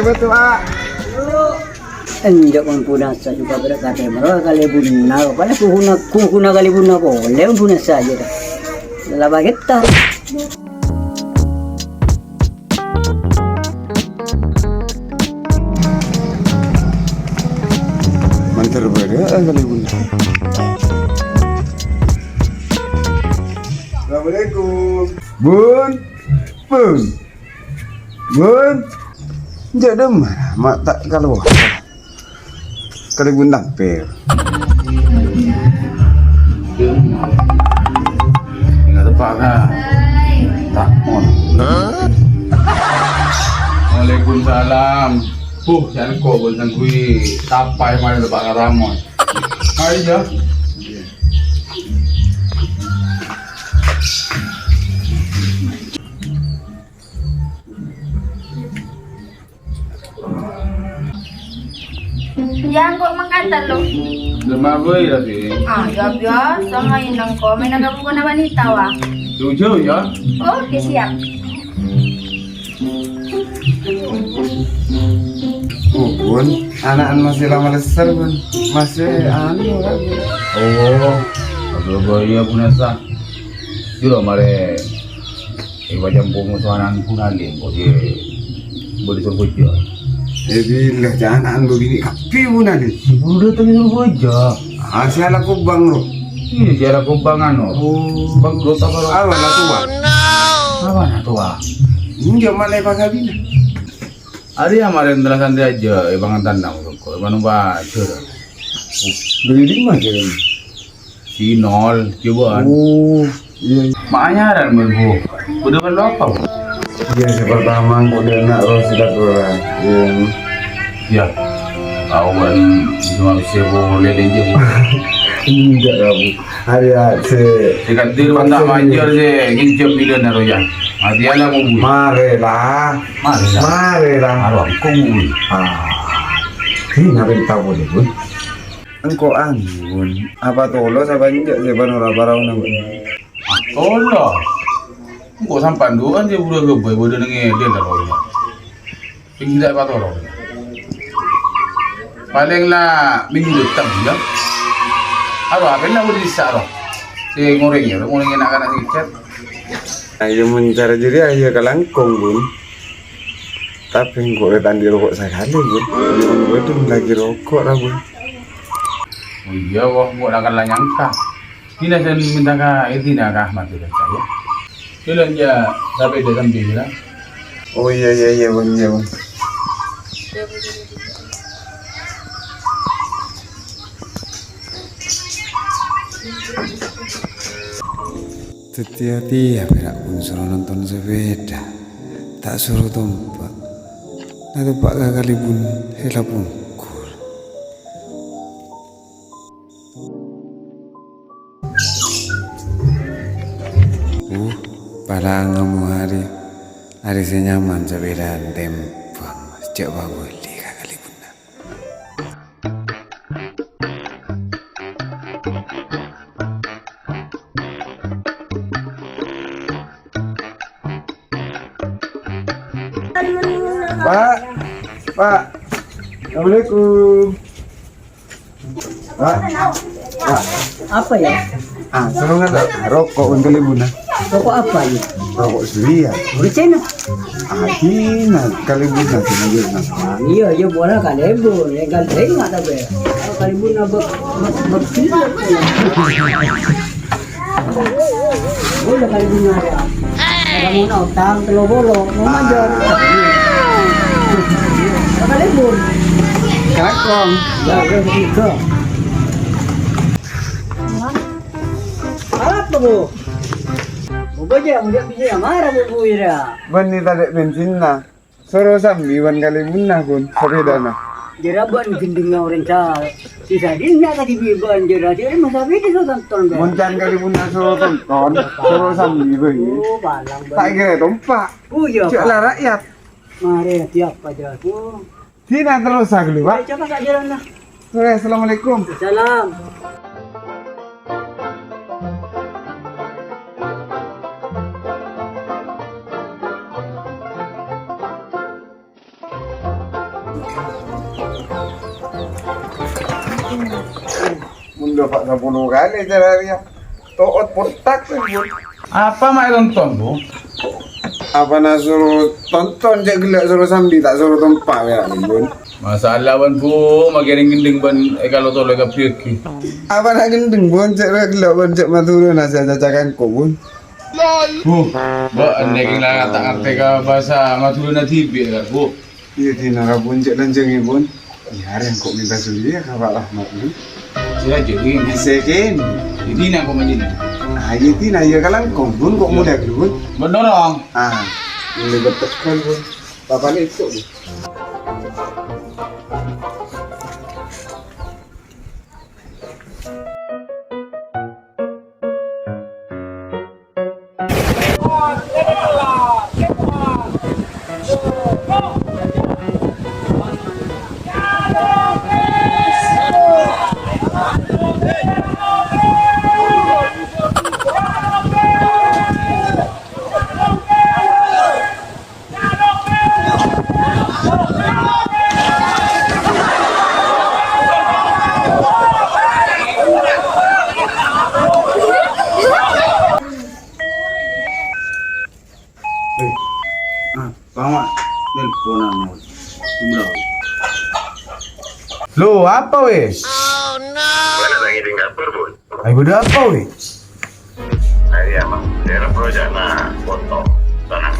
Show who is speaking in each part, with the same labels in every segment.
Speaker 1: betul ah.
Speaker 2: Enjak pun punasa juga berkata mereka kali bunna, pada kuhuna kali bunna boleh punasa aja dah. Laba kita.
Speaker 1: Mantar beda kali bunna. Assalamualaikum. Bun. Jadi marah, mak tak kalau kali bunna per.
Speaker 3: Ingat apa kah? Tak mon. Waalaikumsalam. Jangan kau bosan kui tapai mana tempat karamon. Ayo.
Speaker 4: Yan kok mangkatan lo.
Speaker 3: Lumaboy lagi.
Speaker 4: Ya biasa ngayon lang ko. May nagabuka na wanita wa.
Speaker 3: Jujur ya.
Speaker 4: Okay, siap.
Speaker 1: Oh bun, anak masih lama besar bun, masih anu lagi.
Speaker 3: Oh, aduh bahaya punasa. Juro mare. Wajam pemusuhan punalin kok dia boleh suruh kerja.
Speaker 1: Bila jangan begini kapi bun ada.
Speaker 3: Udah tadi suruh kerja.
Speaker 1: Siapa aku bang lo?
Speaker 3: Ini jalan kumbangan no.
Speaker 1: Oh,
Speaker 3: Bang lo tak baru.
Speaker 1: awal lah tua.
Speaker 3: Apa nak tua?
Speaker 1: Enggak mana pakai bina.
Speaker 3: Hari kemarin terasan dia aja, bangan tanam kok. Mana baca?
Speaker 1: Beli di mana jadi?
Speaker 3: Si nol, coba.
Speaker 1: Oh, iya.
Speaker 3: Makanya ada melbu. Udah kan apa?
Speaker 1: Iya, pertama aku dia nak roh sudah kurang. Iya.
Speaker 3: Ya, kau kan cuma bisa boleh dia.
Speaker 1: Enggak kamu. Hari se.
Speaker 3: Dekat di rumah tak manjur je, kincap bila nak royan. Hati ala mau bui.
Speaker 1: Mare lah.
Speaker 3: Mari lah. Arwah kau bui.
Speaker 1: Ini ngapain tahu boleh bun? Engkau anggun. Apa tolos apa enggak sih ban orang barang nang.
Speaker 3: Tolong. Kau sampan dulu kan dia budak gebay, budak nengi dia dah royan. Tidak apa tolong. Palinglah minggu depan ya. Arwah apa lah boleh disarok. Si ngorengnya nak kan sikit.
Speaker 1: Ayo mencari diri ayo ke langkong bun. Tapi kok tadi rokok sekali bun. Gue tuh lagi rokok lah bun.
Speaker 3: Oh iya wah, mau akan nyangka. Ini saya minta ke ini nak mati dan saya. Jalan ya sampai dia sampai lah.
Speaker 1: Oh iya bun iya bun. Tiap-tiap berak pun suruh nonton sepeda, tak suruh tompak. Nah tempat kali pun hela pungkur. Palang kamu hari senyaman sepeda tempang, coba boleh kali pun. Pak, Assalamualaikum. Pak,
Speaker 2: Apa ya?
Speaker 1: suruh nggak rokok untuk liburan.
Speaker 2: Rokok apa ya?
Speaker 1: Rokok Suria.
Speaker 2: Di Cina.
Speaker 1: Kina kali bulan kina bulan.
Speaker 2: Iya, ya boleh kali bu. Ya kali nggak tahu ya. Kalau kali bu nabak berkira. Boleh kali bu nara. Ada mau nautang telur bolong, mau manjat. Kali bu.
Speaker 1: Kakong.
Speaker 2: Ya, begitu. Apa bu? Bu aja, mau bisa yang marah bu Ira.
Speaker 1: Bani tadi bensin na. Suruh sambiwan kali bulan pun sepeda na.
Speaker 2: Jeraban gendengnya orang cal. Sisa dinnya tadi biban jera. Jadi masa beda so tonton.
Speaker 1: Muncan kali bulan suruh tonton. Suruh sambiwan.
Speaker 2: Oh, balang
Speaker 1: Tak
Speaker 2: balang.
Speaker 1: kira tompak.
Speaker 2: Oh iya
Speaker 1: Cek
Speaker 2: pak.
Speaker 1: lah rakyat.
Speaker 2: Mari tiap aja. Oh.
Speaker 1: Tina terus agli pak.
Speaker 2: Coba kak jalan lah.
Speaker 1: Assalamualaikum.
Speaker 2: Salam.
Speaker 1: Bunda Pak 10 kali cara dia. Toot potak tuh, Bun.
Speaker 3: Apa mak tonton bu?
Speaker 1: Apa nak suruh tonton je gelak suruh sambil tak suruh tempat ya, Bun.
Speaker 3: Masalah ban bu, makin gending ban kalau tolong ke pergi.
Speaker 1: Apa nak gendeng, Bun? Cek gelak Bun cek maturun nasi cacakan kok, Bun.
Speaker 3: Bu, mbak nek lah tak ngerti ke bahasa Madura TV kan bu.
Speaker 1: Iya tina ka Bun cek lanjengi, Bun. Ya yang kok minta suli ya Kak Rahmat, Bun.
Speaker 3: Saya jadi
Speaker 1: Sekin.
Speaker 3: jadi nak kau majin.
Speaker 1: Ah, iya tina ya kalang kong, Bun kok mudah dulu, Bun.
Speaker 3: Mendorong.
Speaker 1: Ah, mulai bertekun, Bun. Papan itu, Bun.
Speaker 3: Bawa teleponan mau. Lo apa weh?
Speaker 5: Mana lagi tinggal berbun?
Speaker 3: Ayo udah apa weh?
Speaker 5: Saya mah daerah projek na foto tanah.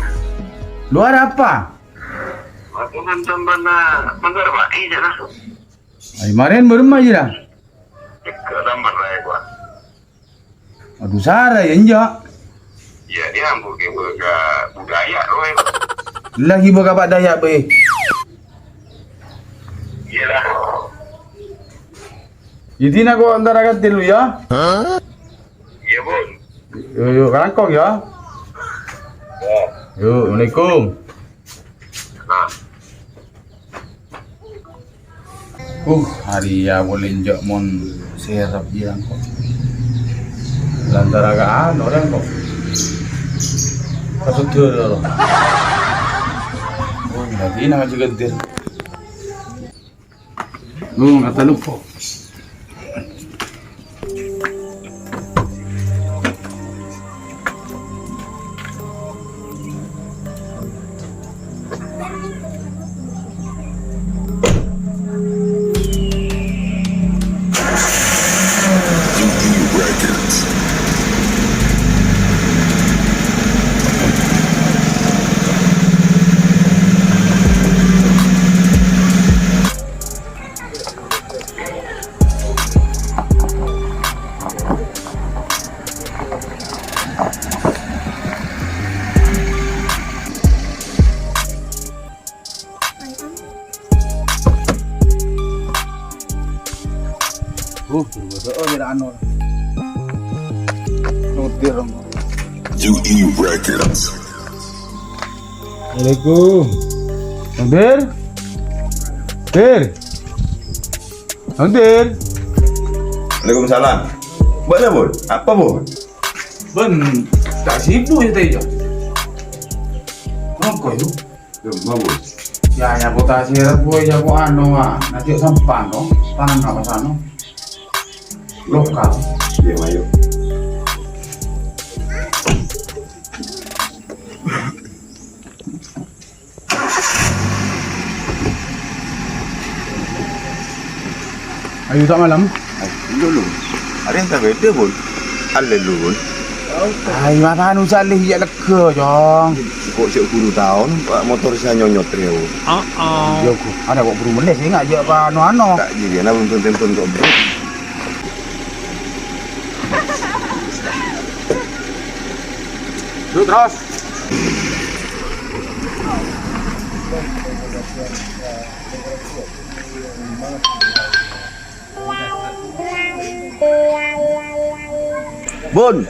Speaker 3: Lu ada apa?
Speaker 5: Aku nonton bana manggar pak iya lah.
Speaker 3: Ayo kemarin baru aja dah.
Speaker 5: Ke lamar lah gua.
Speaker 3: Aduh Sarah ya enjak.
Speaker 5: Ya dia bukan budaya loh.
Speaker 3: Lagi berkabat Dayak be.
Speaker 5: Iyalah.
Speaker 3: Jadi nak kau antara kata dulu ya.
Speaker 5: Iya bun.
Speaker 3: Yuk kalangkong ya.
Speaker 5: Ya.
Speaker 3: Yuk, Assalamualaikum.
Speaker 5: Nah.
Speaker 3: Hari ya boleh njak mon serap yang kok. Lantara kan orang kok. Kasut dulu. Jadi nama juga dir. Lu kata lupa. Berdoa biar anu. Nutir.
Speaker 6: UE Records.
Speaker 3: Assalamualaikum. Dir. Dir. Dir.
Speaker 1: Waalaikumsalam. Mana, Bun? Apa, Bun?
Speaker 3: Ben, tak sibuk ya tadi. Nongko itu.
Speaker 1: Mau, Bun.
Speaker 3: Ya ya potasi boy ya ko anu nanti sampah no. Tangan apa sana. Lokal.
Speaker 1: Iya, ayo.
Speaker 3: Ayo tak malam.
Speaker 1: Dulu. Ada yang tak beda, Bun. Ada dulu, Bun.
Speaker 3: Ay, apa anu salih ya lega, Jong.
Speaker 1: Kok siap guru tahun, Pak motor saya nyonyot ya, Bun.
Speaker 3: Yo ku, ada kok buru meles ya enggak apa anu.
Speaker 1: Tak jadi, nak belum tempon kok, Bro.
Speaker 3: Yuk terus.
Speaker 1: Bun.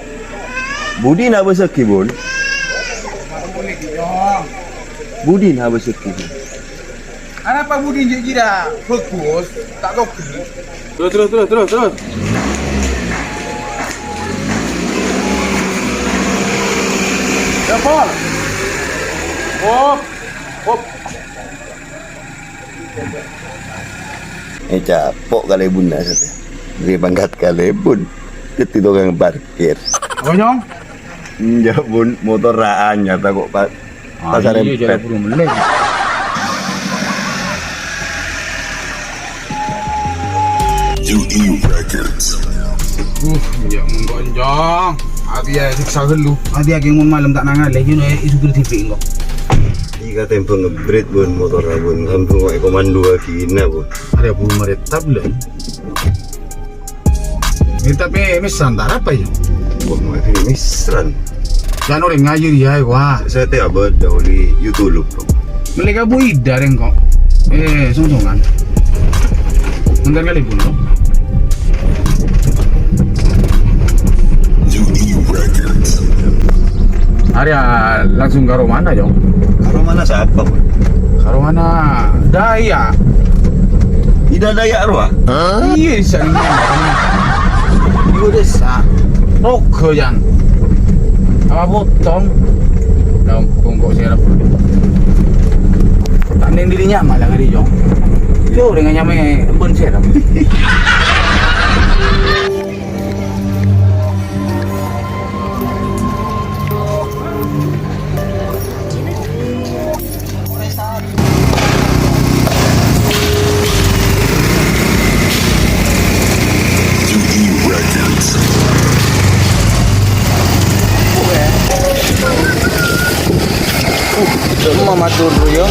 Speaker 1: Budi nak berseki, Bun. Budi nak berseki.
Speaker 3: Kenapa Budi jadi dah fokus? Tak kau terus. Ya, Paul. Hop.
Speaker 7: Capok kali bunda saja. Dia bangkat kali bun. Itu orang parkir.
Speaker 3: Apa nyong?
Speaker 7: Ya bun, motor raan nyata kok pak. Pasar
Speaker 3: Iya, jalan
Speaker 7: empet.
Speaker 3: burung melek.
Speaker 6: UE Records.
Speaker 3: Ya mun gonjong. Abi ya siksa gelu. Abi ya yang mun malam tak nangal lagi no isu TV kok.
Speaker 7: Jika tempo ngebrit bun motor bun, kampung kok komando kina bun.
Speaker 3: Ada burung meretap belum? Ini tapi misan tak apa ya?
Speaker 7: Kok mau ini misran.
Speaker 3: Jangan orang ngaji dia wah.
Speaker 7: Saya teh abad dahuli YouTube bro.
Speaker 3: Mereka bui dareng kok. Sungsungan. Bentar kali pun.
Speaker 6: UE Records.
Speaker 3: Arya langsung ke mana Jong?
Speaker 7: Karo mana siapa bun?
Speaker 3: Ke mana? Daya.
Speaker 7: Tidak daya arwah.
Speaker 3: Iya sering. Ibu desa. Roko yang. Apa potong? Dalam kongkok serap. Tak neng dirinya malah kali Jong. Yo dengan nyame ben serap.
Speaker 6: UE Records.
Speaker 2: Mama turun yo.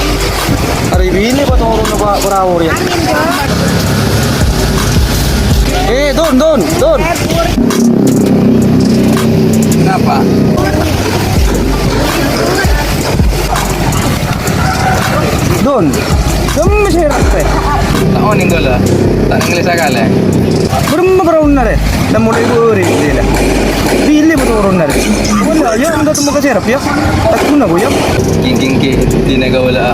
Speaker 2: Hari ini pa turun na ba berawur ya? Don. Kenapa? Don, kamu masih rapi?
Speaker 8: Tak on itu lah. Tak English agak lah.
Speaker 2: Berapa berawur nare? Dah mulai gurih dia lah. Pilih betul turun nare. Wala, yo anda tu muka serap ya? Tak guna go ya?
Speaker 8: King di negara wala.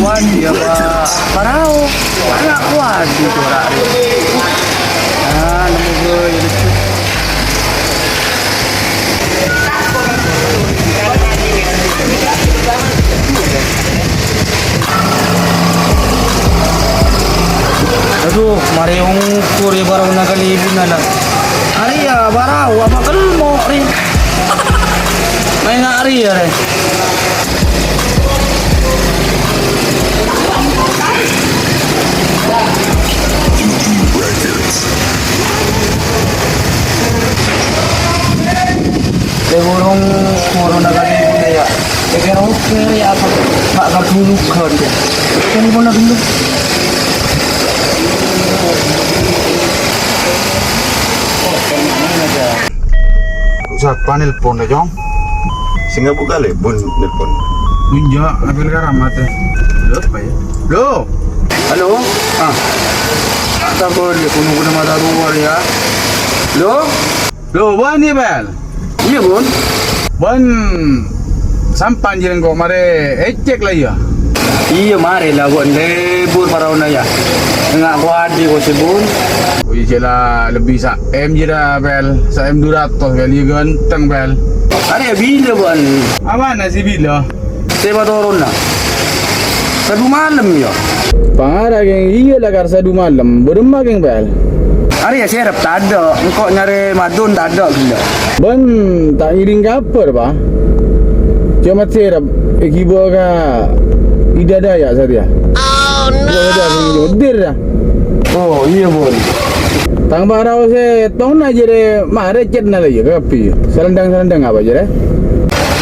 Speaker 2: Kuat dia pak. Parau. Anak kuat di corak dia. Nemu gue jadi. Aduh, mari ukur ya barang nak kali ibu nana. Hari ya barau apa kelmo ri. Main hari ya re.
Speaker 6: UE Records.
Speaker 2: Burung corona kali ibu ya. Kira ukur ya apa? Mak kabulu kan dia. Kali mana dulu?
Speaker 3: Siapa nelpon Jong?
Speaker 7: Singa buka le bun nelpon.
Speaker 3: Bunja, ambil garam mate. Apa ya? Lo.
Speaker 2: Halo? Sabar ya, kuno mata luar ya.
Speaker 3: Lo, buan ni bel.
Speaker 2: Iya bun.
Speaker 3: Buan sampan jiran kok mare ecek lah ya.
Speaker 2: Iya mari lah bun, lebur para ya. Enggak kuat di bun.
Speaker 3: Oh iya lah lebih sa M jira bel, sa M 200 bel, iya ganteng bel.
Speaker 2: Ada bila bun.
Speaker 3: Apa nasi bila?
Speaker 2: Saya turun lah. Satu malam ya.
Speaker 3: Pangarah geng iya lah kar sadu malam, beremah geng bel.
Speaker 2: Ada ya serap tak ada. Engkau nyari madun tak ada gila.
Speaker 3: Ban tak iring kapal pak. Cuma serap ekibo ka ida daya saja. Oh no. Jodir dah.
Speaker 2: Oh iya bun.
Speaker 3: Tang barau se tong na jere mare cet na lagi kapi. Serendang apa jere?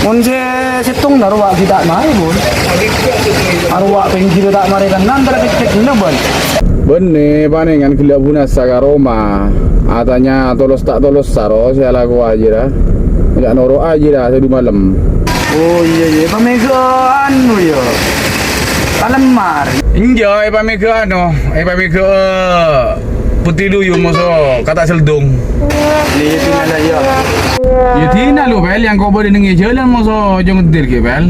Speaker 2: Mun situng naruak kita mari bun. Arwak pengen tak mari kan nanti cek na bun.
Speaker 3: Benne panengan gila bunas saka Roma. Atanya tolos tak tolos saro saya laku aja dah. Enggak noro aja dah satu malam.
Speaker 2: Oh iya pamegaan nu ya. Kalemar.
Speaker 3: Injo pamega putih duyung masa kata seldung.
Speaker 2: Ni tinggal lah ya.
Speaker 3: Ya tina lu bel yang kau boleh dengar jalan masa jangan ngedir ke bel.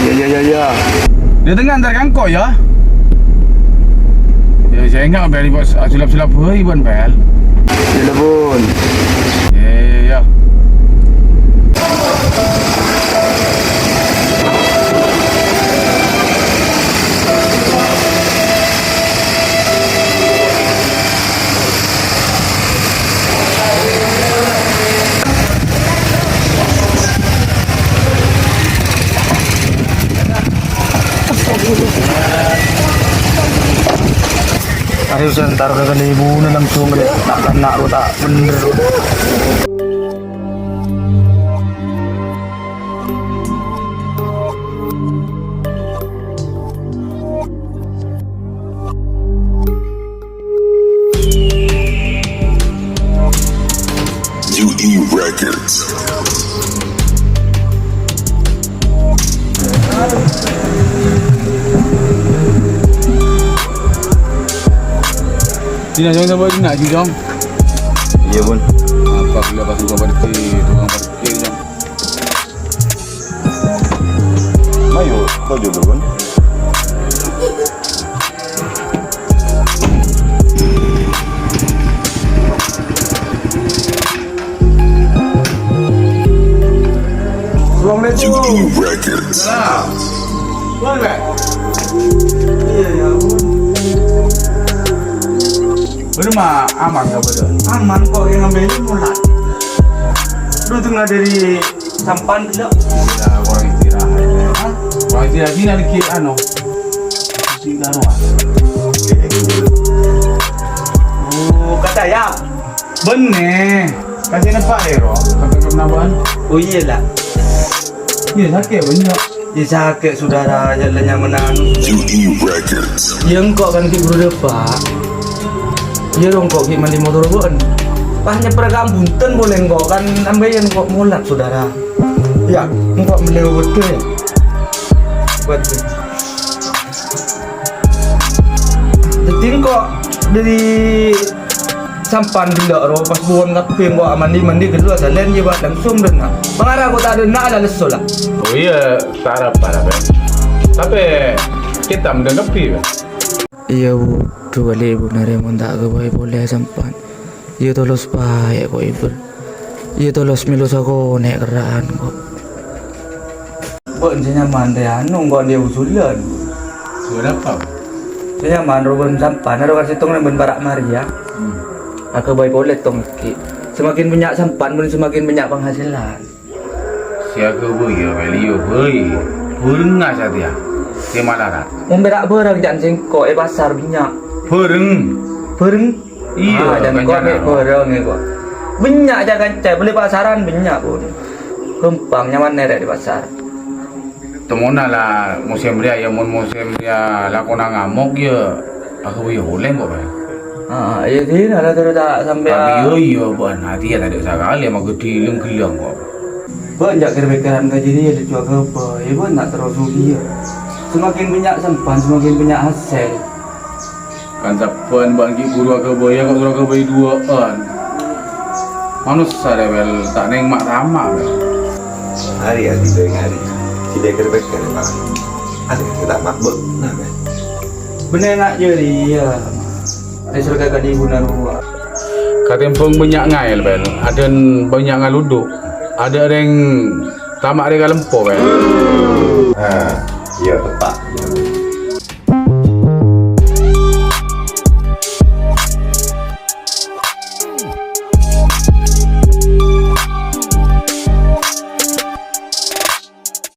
Speaker 2: Ya.
Speaker 3: Dia tengah antar kangkau ya. Ya saya enggak bel buat sulap-sulap hei ban bel.
Speaker 2: Ya bun.
Speaker 3: Ya.
Speaker 2: Ayo sebentar ke ibu na langsung deh. Nak ro tak bener.
Speaker 6: UE Records.
Speaker 3: Tina jangan sampai nak jom.
Speaker 2: Iya bun.
Speaker 3: Apa pula pasang kau parkir, tukang parkir jom.
Speaker 7: Mayo, kau juga kan?
Speaker 6: UE Records.
Speaker 3: Berma aman kau betul.
Speaker 2: Aman kok yang ngambil ini mulat. Lu tengah dari sampan tidak?
Speaker 3: Ya, orang istirahat. Orang istirahat sini ada kiri ano. Istirahat.
Speaker 2: Oh, kata ya.
Speaker 3: Bener. Kasih nampak Ero. Kakak kenaban.
Speaker 2: Oh iyalah.
Speaker 3: Ya sakit banyak.
Speaker 2: Dia sakit saudara jalannya menanu.
Speaker 6: UE Records.
Speaker 2: Yang kok kan ki bro pak. Ya dong kok ki mandi motor bun. Pahnya peragam bunten boleh kok kan ambil yang kok mulat saudara. Ya, kok melew betul ya. Betul. Jadi kok dari sampan gila ro pas buon ngaping kok mandi kedua salen je buat langsung dengar. Mengarah kok tak ada nak ada lesul lah.
Speaker 3: Oh iya, tak apa lah ben. Tapi kita mendengapi ben.
Speaker 2: Iya bu, dua lebu nare monda ke boy boleh sampan. Iya tolos baik kok ibu. Iya tolos milus aku naik keraan kok. Bon saya nyaman deh anu kok dia usulan.
Speaker 3: Sudah apa?
Speaker 2: Saya nyaman robon sampan, ada kasih tong ben barak Maria. Aku boy boleh tong ki. Semakin banyak sampan pun semakin banyak penghasilan.
Speaker 3: Siapa boy ya value boy. Burung aja dia. Dia malarat.
Speaker 2: Memberak barang jangan singkok pasar banyak. Bareng.
Speaker 3: Iya,
Speaker 2: dan kau ambil barang ni kau. Banyak jangan cai beli pasaran banyak pun. Gampang nyaman nere di pasar.
Speaker 3: Temona lah musim dia yang musim dia lakona ngamuk ya. Aku boleh boleh kok ben.
Speaker 2: Iya dia ada terus tak sampai.
Speaker 3: Tapi yo ban hati ya tak ada sekali mak gede leng-geleng kok.
Speaker 2: Banyak kira-kira gaji dia dijual ke apa? Ya pun nak terus rugi ya. Semakin banyak sampan, semakin banyak hasil.
Speaker 3: Kan sapan bagi guru ke boya kok guru ke boy duaan. Manusia deh bel tak neng mak ramah bel.
Speaker 7: Hari ya tidak hari. Tidak kerja kerja bang. Ada kita makbul, nah bel.
Speaker 2: Bener nak jadi ya. Saya suruh kakak di guna rumah.
Speaker 3: Katempong banyak ngail bel. Ada banyak ngaluduk. Ada yang tamak dia lempo bel.
Speaker 7: Ah, iya tepat.